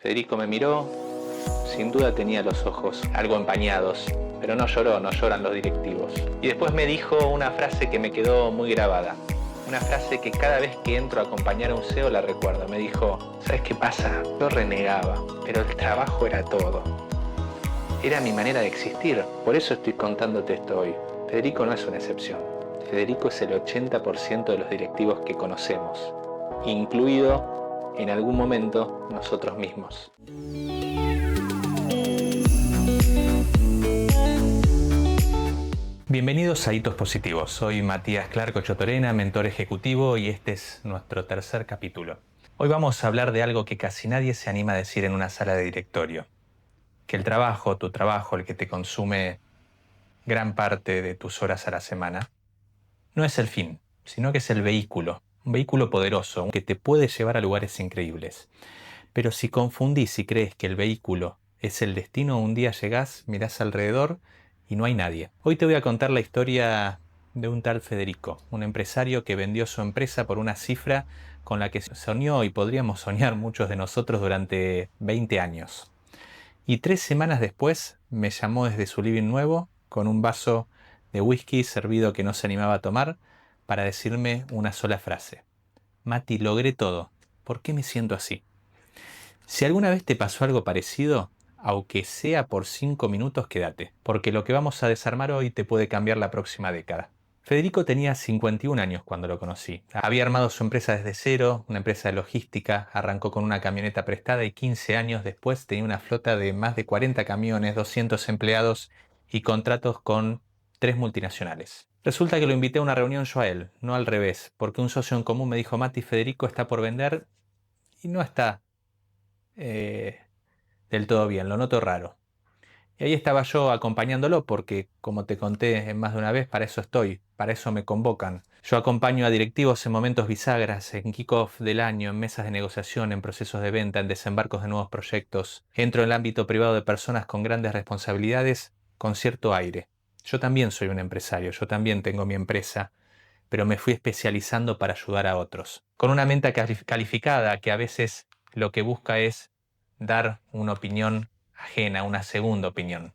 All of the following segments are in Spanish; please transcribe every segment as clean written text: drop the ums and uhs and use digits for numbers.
Federico me miró, sin duda tenía los ojos algo empañados, pero no lloró, no lloran los directivos. Y después me dijo una frase que me quedó muy grabada. Una frase que cada vez que entro a acompañar a un CEO la recuerdo. Me dijo, ¿sabes qué pasa? Yo renegaba, pero el trabajo era todo. Era mi manera de existir. Por eso estoy contándote esto hoy. Federico no es una excepción. Federico es el 80% de los directivos que conocemos, incluido en algún momento nosotros mismos. Bienvenidos a Hitos Positivos. Soy Matías Clark Ochotorena, mentor ejecutivo, y este es nuestro tercer capítulo. Hoy vamos a hablar de algo que casi nadie se anima a decir en una sala de directorio. Que el trabajo, tu trabajo, el que te consume gran parte de tus horas a la semana, no es el fin, sino que es el vehículo. Un vehículo poderoso que te puede llevar a lugares increíbles. Pero si confundís y crees que el vehículo es el destino, un día llegás, mirás alrededor y no hay nadie. Hoy te voy a contar la historia de un tal Federico, un empresario que vendió su empresa por una cifra con la que soñó y podríamos soñar muchos de nosotros durante 20 años. Y 3 semanas después me llamó desde su living nuevo con un vaso de whisky servido que no se animaba a tomar para decirme una sola frase. Mati, logré todo. ¿Por qué me siento así? Si alguna vez te pasó algo parecido, aunque sea por 5 minutos, quédate, porque lo que vamos a desarmar hoy te puede cambiar la próxima década. Federico tenía 51 años cuando lo conocí. Había armado su empresa desde cero, una empresa de logística, arrancó con una camioneta prestada y 15 años después tenía una flota de más de 40 camiones, 200 empleados y contratos con 3 multinacionales. Resulta que lo invité a una reunión yo a él, no al revés, porque un socio en común me dijo, Mati, Federico está por vender y no está del todo bien, lo noto raro. Y ahí estaba yo acompañándolo porque, como te conté en más de una vez, para eso estoy, para eso me convocan. Yo acompaño a directivos en momentos bisagras, en kick-off del año, en mesas de negociación, en procesos de venta, en desembarcos de nuevos proyectos. Entro en el ámbito privado de personas con grandes responsabilidades con cierto aire. Yo también soy un empresario, yo también tengo mi empresa, pero me fui especializando para ayudar a otros. Con una mente calificada que a veces lo que busca es dar una opinión ajena, una segunda opinión.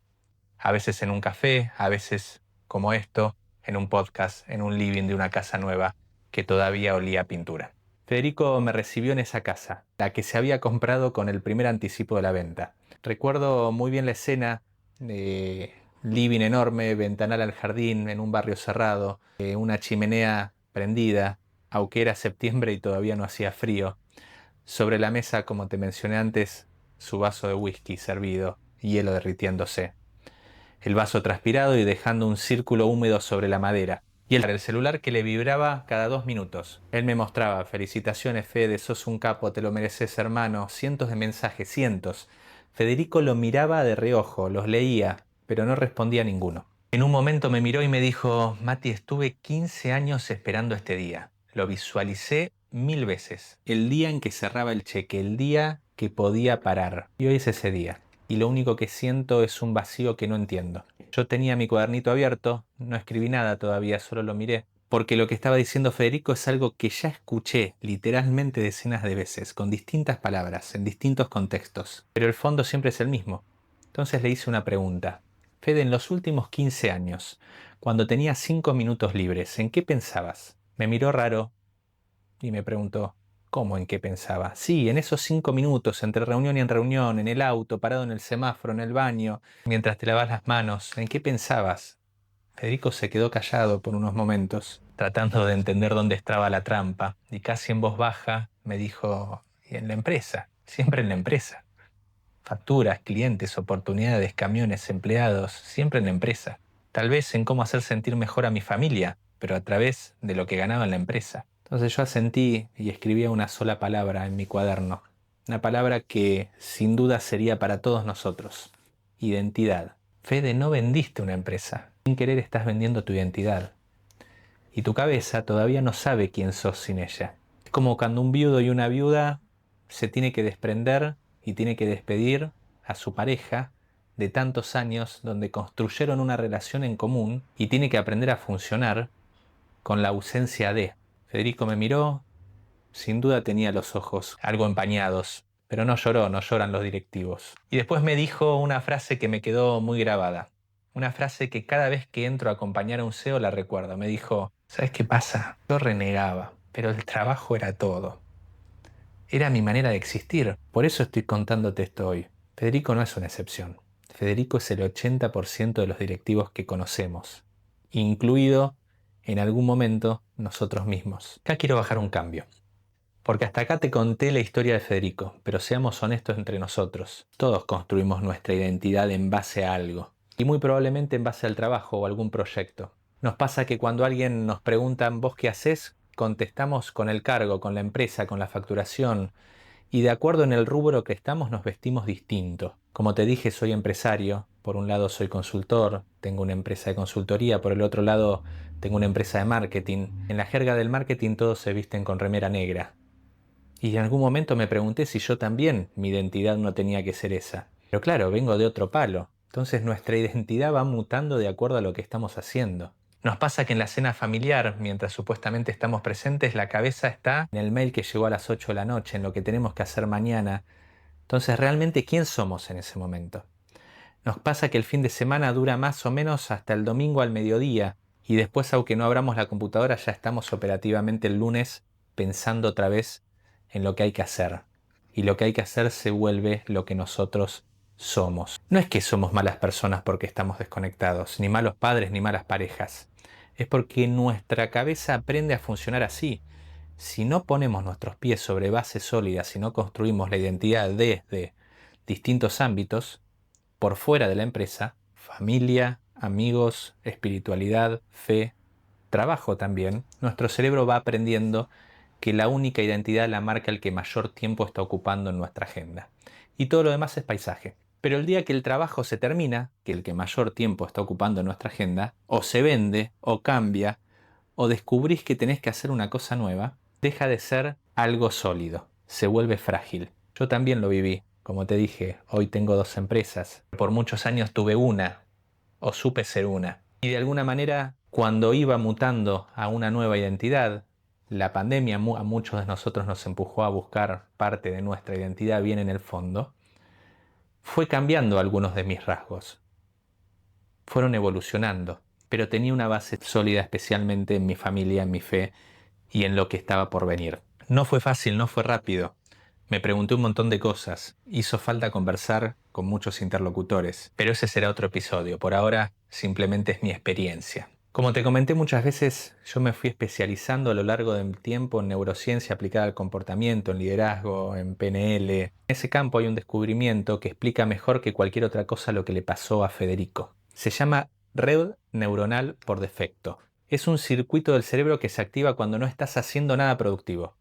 A veces en un café, a veces como esto, en un podcast, en un living de una casa nueva que todavía olía a pintura. Federico me recibió en esa casa, la que se había comprado con el primer anticipo de la venta. Recuerdo muy bien la escena de living enorme, ventanal al jardín, en un barrio cerrado, una chimenea prendida, aunque era septiembre y todavía no hacía frío. Sobre la mesa, como te mencioné antes, su vaso de whisky servido, hielo derritiéndose. El vaso transpirado y dejando un círculo húmedo sobre la madera. Y el celular que le vibraba cada 2 minutos. Él me mostraba, felicitaciones Fede, sos un capo, te lo mereces hermano, cientos de mensajes, cientos. Federico lo miraba de reojo, los leía, pero no respondía a ninguno. En un momento me miró y me dijo, Mati, estuve 15 años esperando este día. Lo visualicé 1000 veces. El día en que cerraba el cheque, el día que podía parar. Y hoy es ese día. Y lo único que siento es un vacío que no entiendo. Yo tenía mi cuadernito abierto, no escribí nada todavía, solo lo miré. Porque lo que estaba diciendo Federico es algo que ya escuché literalmente decenas de veces, con distintas palabras, en distintos contextos. Pero el fondo siempre es el mismo. Entonces le hice una pregunta. Fede, en los últimos 15 años, cuando tenías 5 minutos libres, ¿en qué pensabas? Me miró raro y me preguntó, ¿cómo en qué pensaba? Sí, en esos 5 minutos, entre reunión y en reunión, en el auto, parado en el semáforo, en el baño, mientras te lavas las manos, ¿en qué pensabas? Federico se quedó callado por unos momentos, tratando de entender dónde estaba la trampa, y casi en voz baja me dijo, y en la empresa, siempre en la empresa. Facturas, clientes, oportunidades, camiones, empleados, siempre en la empresa. Tal vez en cómo hacer sentir mejor a mi familia, pero a través de lo que ganaba en la empresa. Entonces yo asentí y escribía una sola palabra en mi cuaderno. Una palabra que sin duda sería para todos nosotros. Identidad. Fede, no vendiste una empresa. Sin querer estás vendiendo tu identidad. Y tu cabeza todavía no sabe quién sos sin ella. Es como cuando un viudo y una viuda se tiene que desprender y tiene que despedir a su pareja de tantos años donde construyeron una relación en común y tiene que aprender a funcionar con la ausencia de. Federico me miró, sin duda tenía los ojos algo empañados, pero no lloró, no lloran los directivos. Y después me dijo una frase que me quedó muy grabada. Una frase que cada vez que entro a acompañar a un CEO la recuerdo. Me dijo, ¿sabes qué pasa? Yo renegaba, pero el trabajo era todo. Era mi manera de existir. Por eso estoy contándote esto hoy. Federico no es una excepción. Federico es el 80% de los directivos que conocemos, incluido en algún momento nosotros mismos. Acá quiero bajar un cambio. Porque hasta acá te conté la historia de Federico, pero seamos honestos entre nosotros. Todos construimos nuestra identidad en base a algo, y muy probablemente en base al trabajo o algún proyecto. Nos pasa que cuando alguien nos pregunta ¿vos qué haces?, contestamos con el cargo, con la empresa, con la facturación, y de acuerdo en el rubro que estamos nos vestimos distinto. Como te dije, soy empresario. Por un lado soy consultor, tengo una empresa de consultoría, por el otro lado tengo una empresa de marketing. En la jerga del marketing todos se visten con remera negra. Y en algún momento me pregunté si yo también, mi identidad no tenía que ser esa. Pero claro, vengo de otro palo. Entonces nuestra identidad va mutando de acuerdo a lo que estamos haciendo. Nos pasa que en la cena familiar, mientras supuestamente estamos presentes, la cabeza está en el mail que llegó a las 8 de la noche, en lo que tenemos que hacer mañana. Entonces, ¿realmente quién somos en ese momento? Nos pasa que el fin de semana dura más o menos hasta el domingo al mediodía, y después, aunque no abramos la computadora, ya estamos operativamente el lunes pensando otra vez en lo que hay que hacer. Y lo que hay que hacer se vuelve lo que nosotros somos. No es que somos malas personas porque estamos desconectados, ni malos padres ni malas parejas. Es porque nuestra cabeza aprende a funcionar así. Si no ponemos nuestros pies sobre bases sólidas, si no construimos la identidad desde distintos ámbitos, por fuera de la empresa, familia, amigos, espiritualidad, fe, trabajo también, nuestro cerebro va aprendiendo que la única identidad la marca el que mayor tiempo está ocupando en nuestra agenda. Y todo lo demás es paisaje. Pero el día que el trabajo se termina, que el que mayor tiempo está ocupando en nuestra agenda, o se vende, o cambia, o descubrís que tenés que hacer una cosa nueva, deja de ser algo sólido, se vuelve frágil. Yo también lo viví. Como te dije, hoy tengo 2 empresas. Por muchos años tuve una, o supe ser una. Y de alguna manera, cuando iba mutando a una nueva identidad, la pandemia a muchos de nosotros nos empujó a buscar parte de nuestra identidad bien en el fondo, fue cambiando algunos de mis rasgos. Fueron evolucionando, pero tenía una base sólida especialmente en mi familia, en mi fe y en lo que estaba por venir. No fue fácil, no fue rápido. Me pregunté un montón de cosas. Hizo falta conversar con muchos interlocutores. Pero ese será otro episodio. Por ahora, simplemente es mi experiencia. Como te comenté muchas veces, yo me fui especializando a lo largo del tiempo en neurociencia aplicada al comportamiento, en liderazgo, en PNL. En ese campo hay un descubrimiento que explica mejor que cualquier otra cosa lo que le pasó a Federico. Se llama red neuronal por defecto. Es un circuito del cerebro que se activa cuando no estás haciendo nada productivo.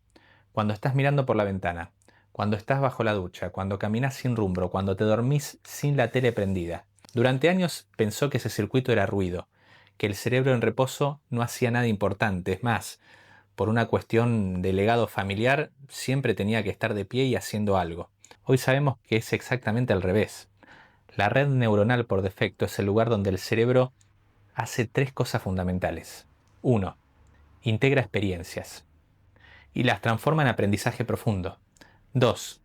Cuando estás mirando por la ventana, cuando estás bajo la ducha, cuando caminas sin rumbo, cuando te dormís sin la tele prendida. Durante años pensó que ese circuito era ruido, que el cerebro en reposo no hacía nada importante. Es más, por una cuestión de legado familiar, siempre tenía que estar de pie y haciendo algo. Hoy sabemos que es exactamente al revés. La red neuronal por defecto es el lugar donde el cerebro hace 3 cosas fundamentales. 1. Integra experiencias y las transforma en aprendizaje profundo. 2.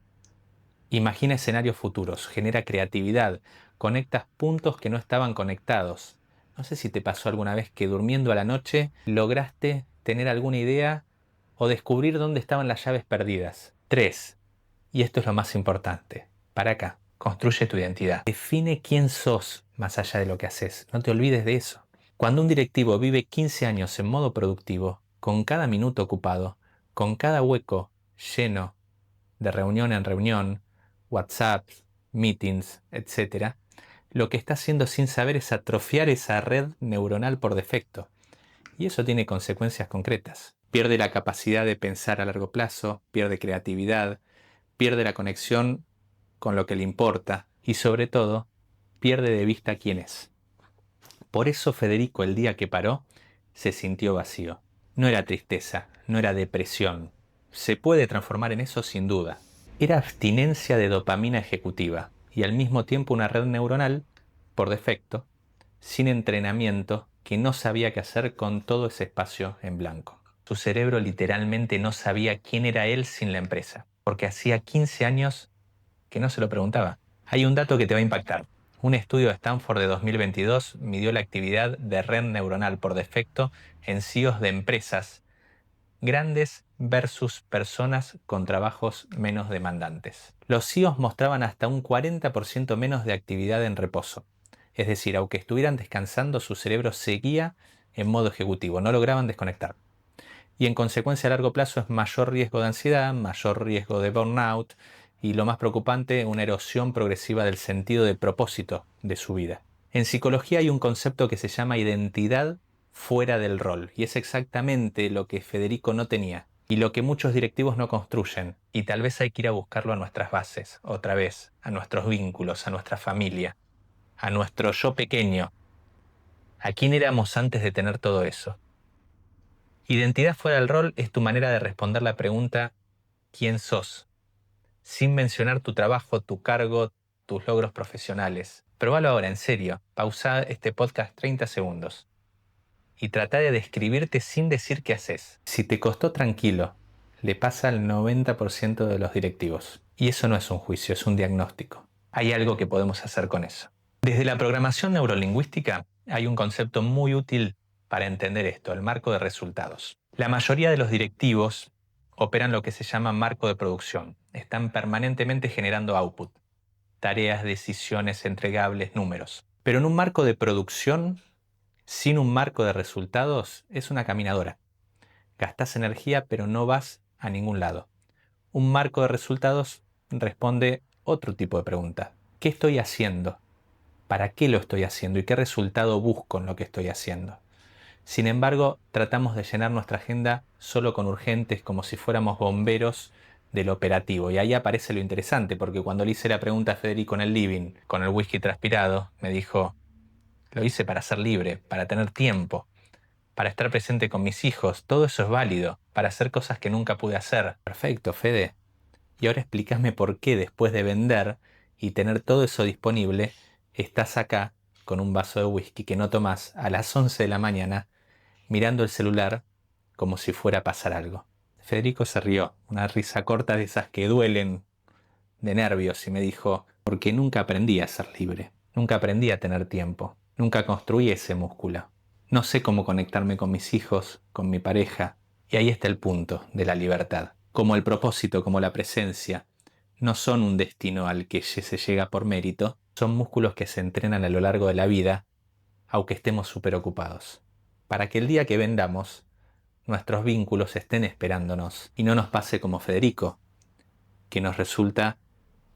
Imagina escenarios futuros, genera creatividad, conectas puntos que no estaban conectados. No sé si te pasó alguna vez que durmiendo a la noche lograste tener alguna idea o descubrir dónde estaban las llaves perdidas. 3. Y esto es lo más importante. Para acá, construye tu identidad. Define quién sos más allá de lo que haces. No te olvides de eso. Cuando un directivo vive 15 años en modo productivo, con cada minuto ocupado, con cada hueco lleno de reunión en reunión, WhatsApp, meetings, etc., lo que está haciendo sin saber es atrofiar esa red neuronal por defecto. Y eso tiene consecuencias concretas. Pierde la capacidad de pensar a largo plazo, pierde creatividad, pierde la conexión con lo que le importa y sobre todo pierde de vista quién es. Por eso Federico el día que paró se sintió vacío. No era tristeza, no era depresión. Se puede transformar en eso sin duda. Era abstinencia de dopamina ejecutiva y al mismo tiempo una red neuronal, por defecto, sin entrenamiento, que no sabía qué hacer con todo ese espacio en blanco. Su cerebro literalmente no sabía quién era él sin la empresa. porque hacía 15 años que no se lo preguntaba. Hay un dato que te va a impactar. Un estudio de Stanford de 2022 midió la actividad de red neuronal por defecto en CEOs de empresas grandes versus personas con trabajos menos demandantes. Los CEOs mostraban hasta un 40% menos de actividad en reposo. Es decir, aunque estuvieran descansando, su cerebro seguía en modo ejecutivo, no lograban desconectar. Y en consecuencia a largo plazo es mayor riesgo de ansiedad, mayor riesgo de burnout y lo más preocupante, una erosión progresiva del sentido de propósito de su vida. En psicología hay un concepto que se llama identidad fuera del rol y es exactamente lo que Federico no tenía y lo que muchos directivos no construyen, y tal vez hay que ir a buscarlo a nuestras bases, otra vez, a nuestros vínculos, a nuestra familia, a nuestro yo pequeño. ¿A quién éramos antes de tener todo eso? Identidad fuera del rol es tu manera de responder la pregunta ¿quién sos? Sin mencionar tu trabajo, tu cargo, tus logros profesionales. Probalo ahora, en serio. Pausa este podcast 30 segundos. Y trata de describirte sin decir qué haces. Si te costó, tranquilo. Le pasa al 90% de los directivos. Y eso no es un juicio, es un diagnóstico. Hay algo que podemos hacer con eso. Desde la programación neurolingüística hay un concepto muy útil para entender esto, el marco de resultados. La mayoría de los directivos operan lo que se llama marco de producción. Están permanentemente generando output, tareas, decisiones, entregables, números. Pero en un marco de producción, sin un marco de resultados, es una caminadora. Gastás energía pero no vas a ningún lado. Un marco de resultados responde otro tipo de pregunta. ¿Qué estoy haciendo? ¿Para qué lo estoy haciendo? ¿Y qué resultado busco en lo que estoy haciendo? Sin embargo, tratamos de llenar nuestra agenda solo con urgentes, como si fuéramos bomberos del operativo. Y ahí aparece lo interesante, porque cuando le hice la pregunta a Federico en el living, con el whisky transpirado, me dijo, lo hice para ser libre, para tener tiempo, para estar presente con mis hijos. Todo eso es válido, para hacer cosas que nunca pude hacer. Perfecto, Fede. Y ahora explícame por qué después de vender y tener todo eso disponible, estás acá con un vaso de whisky que no tomás a las 11 de la mañana mirando el celular como si fuera a pasar algo. Federico se rió, una risa corta de esas que duelen de nervios, y me dijo, porque nunca aprendí a ser libre, nunca aprendí a tener tiempo, nunca construí ese músculo. No sé cómo conectarme con mis hijos, con mi pareja, y ahí está el punto de la libertad. Como el propósito, como la presencia, no son un destino al que se llega por mérito, son músculos que se entrenan a lo largo de la vida, aunque estemos súper ocupados, para que el día que vendamos, nuestros vínculos estén esperándonos y no nos pase como Federico, que nos resulta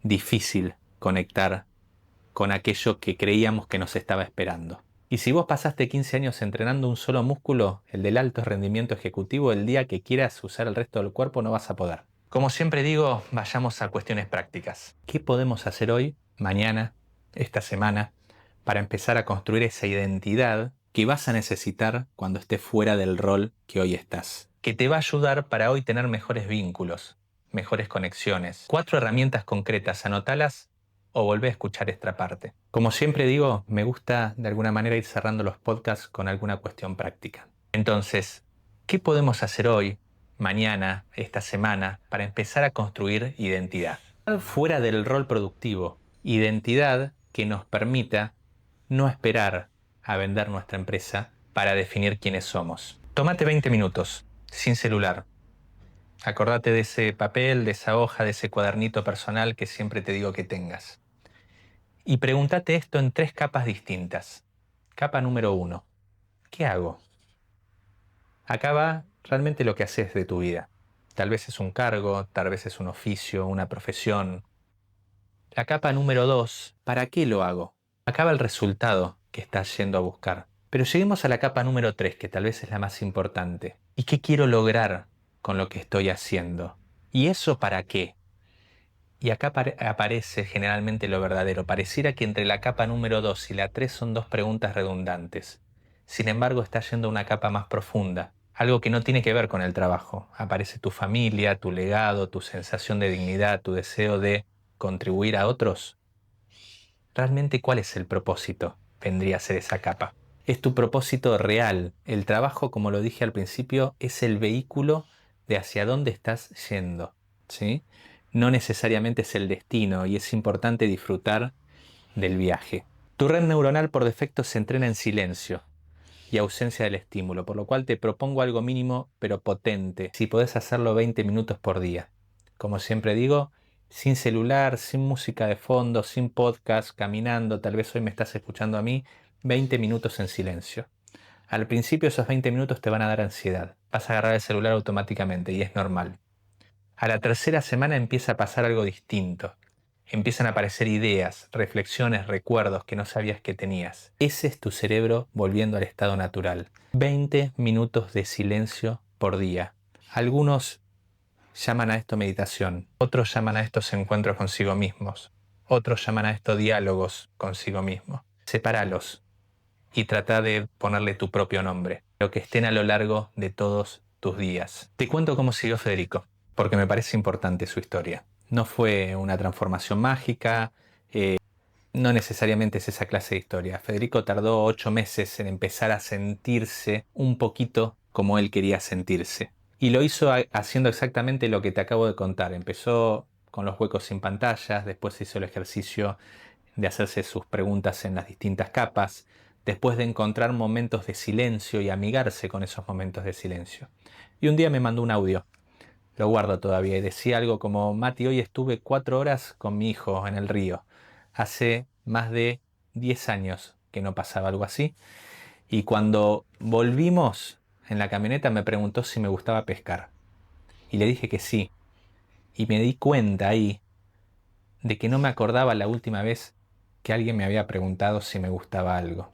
difícil conectar con aquello que creíamos que nos estaba esperando. Y si vos pasaste 15 años entrenando un solo músculo, el del alto rendimiento ejecutivo, el día que quieras usar el resto del cuerpo no vas a poder. Como siempre digo, vayamos a cuestiones prácticas. ¿Qué podemos hacer hoy, mañana, esta semana, para empezar a construir esa identidad que vas a necesitar cuando estés fuera del rol que hoy estás? Que te va a ayudar para hoy tener mejores vínculos, mejores conexiones. 4 herramientas concretas, anotalas o volvé a escuchar esta parte. Como siempre digo, me gusta de alguna manera ir cerrando los podcasts con alguna cuestión práctica. Entonces, ¿qué podemos hacer hoy, mañana, esta semana, para empezar a construir identidad? Fuera del rol productivo, identidad que nos permita no esperar a vender nuestra empresa para definir quiénes somos. Tómate 20 minutos, sin celular. Acordate de ese papel, de esa hoja, de ese cuadernito personal que siempre te digo que tengas. Y pregúntate esto en 3 capas distintas. Capa número 1. ¿Qué hago? Acá va realmente lo que haces de tu vida. Tal vez es un cargo, tal vez es un oficio, una profesión. La capa número 2. ¿Para qué lo hago? Acá va el resultado que estás yendo a buscar. Pero lleguemos a la capa número 3, que tal vez es la más importante. ¿Y qué quiero lograr con lo que estoy haciendo? ¿Y eso para qué? Y acá aparece generalmente lo verdadero. Pareciera que entre la capa número 2 y la 3 son 2 preguntas redundantes. Sin embargo, está yendo a una capa más profunda. Algo que no tiene que ver con el trabajo. Aparece tu familia, tu legado, tu sensación de dignidad, tu deseo de contribuir a otros. ¿Realmente cuál es el propósito? Vendría a ser esa capa. Es tu propósito real. El trabajo, como lo dije al principio, es el vehículo de hacia dónde estás yendo, ¿sí? no necesariamente es el destino y es importante disfrutar del viaje. Tu red neuronal por defecto se entrena en silencio y ausencia del estímulo, por lo cual te propongo algo mínimo pero potente, si podés hacerlo 20 minutos por día. Como siempre digo, sin celular, sin música de fondo, sin podcast, caminando, tal vez hoy me estás escuchando a mí, 20 minutos en silencio. Al principio esos 20 minutos te van a dar ansiedad, vas a agarrar el celular automáticamente y es normal. A la tercera semana empieza a pasar algo distinto. Empiezan a aparecer ideas, reflexiones, recuerdos que no sabías que tenías. Ese es tu cerebro volviendo al estado natural. 20 minutos de silencio por día. Algunos llaman a esto meditación, otros llaman a estos encuentros consigo mismos, otros llaman a esto diálogos consigo mismo. Sepáralos y trata de ponerle tu propio nombre, lo que estén a lo largo de todos tus días. Te cuento cómo siguió Federico, porque me parece importante su historia. No fue una transformación mágica, no necesariamente es esa clase de historia. Federico tardó 8 meses en empezar a sentirse un poquito como él quería sentirse. Y lo hizo haciendo exactamente lo que te acabo de contar. Empezó con los huecos sin pantallas, después hizo el ejercicio de hacerse sus preguntas en las distintas capas, después de encontrar momentos de silencio y amigarse con esos momentos de silencio. Y un día me mandó un audio, lo guardo todavía, y decía algo como: Mati, hoy estuve 4 horas con mi hijo en el río. Hace más de 10 años que no pasaba algo así. Y cuando volvimos en la camioneta me preguntó si me gustaba pescar. Y le dije que sí. Y me di cuenta ahí de que no me acordaba la última vez que alguien me había preguntado si me gustaba algo.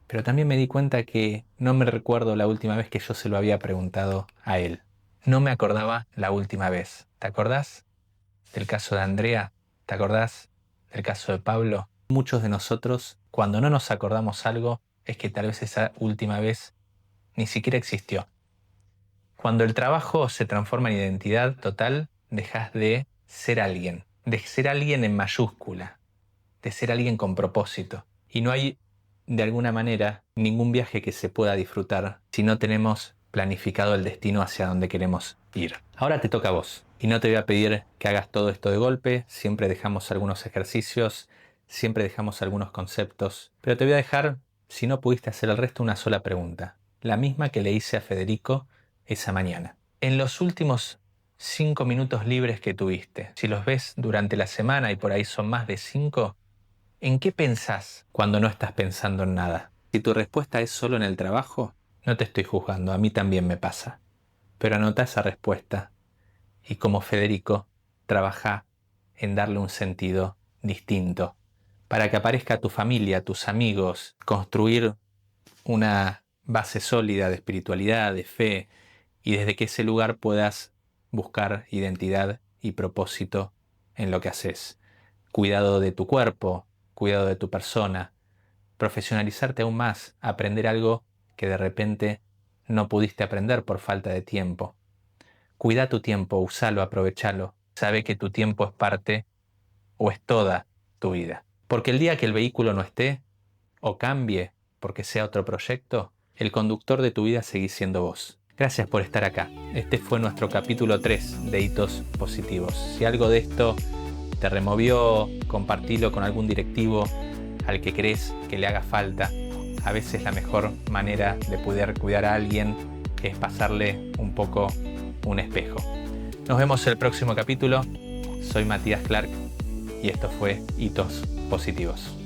Pero también me di cuenta que no me recuerdo la última vez que yo se lo había preguntado a él. No me acordaba la última vez. ¿Te acordás del caso de Andrea? ¿Te acordás del caso de Pablo? Muchos de nosotros, cuando no nos acordamos algo, es que tal vez esa última vez ni siquiera existió. Cuando el trabajo se transforma en identidad total, dejas de ser alguien en mayúscula, de ser alguien con propósito. Y no hay, de alguna manera, ningún viaje que se pueda disfrutar si no tenemos planificado el destino hacia donde queremos ir. Ahora te toca a vos. Y no te voy a pedir que hagas todo esto de golpe, siempre dejamos algunos ejercicios, siempre dejamos algunos conceptos, pero te voy a dejar, si no pudiste hacer el resto, una sola pregunta, la misma que le hice a Federico esa mañana. En los últimos 5 minutos libres que tuviste, si los ves durante la semana y por ahí son más de 5, ¿en qué pensás cuando no estás pensando en nada? Si tu respuesta es solo en el trabajo, no te estoy juzgando, a mí también me pasa. Pero anota esa respuesta y, como Federico, trabaja en darle un sentido distinto para que aparezca tu familia, tus amigos, construir una base sólida de espiritualidad, de fe, y desde que ese lugar puedas buscar identidad y propósito en lo que haces. Cuidado de tu cuerpo, cuidado de tu persona, profesionalizarte aún más, aprender algo que de repente no pudiste aprender por falta de tiempo. Cuida tu tiempo, usalo, aprovechalo. Sabe que tu tiempo es parte o es toda tu vida. Porque el día que el vehículo no esté o cambie porque sea otro proyecto, el conductor de tu vida seguís siendo vos. Gracias por estar acá. Este fue nuestro capítulo 3 de Hitos Positivos. Si algo de esto te removió, compartilo con algún directivo al que crees que le haga falta. A veces la mejor manera de poder cuidar a alguien es pasarle un poco un espejo. Nos vemos en el próximo capítulo. Soy Matías Clark y esto fue Hitos Positivos.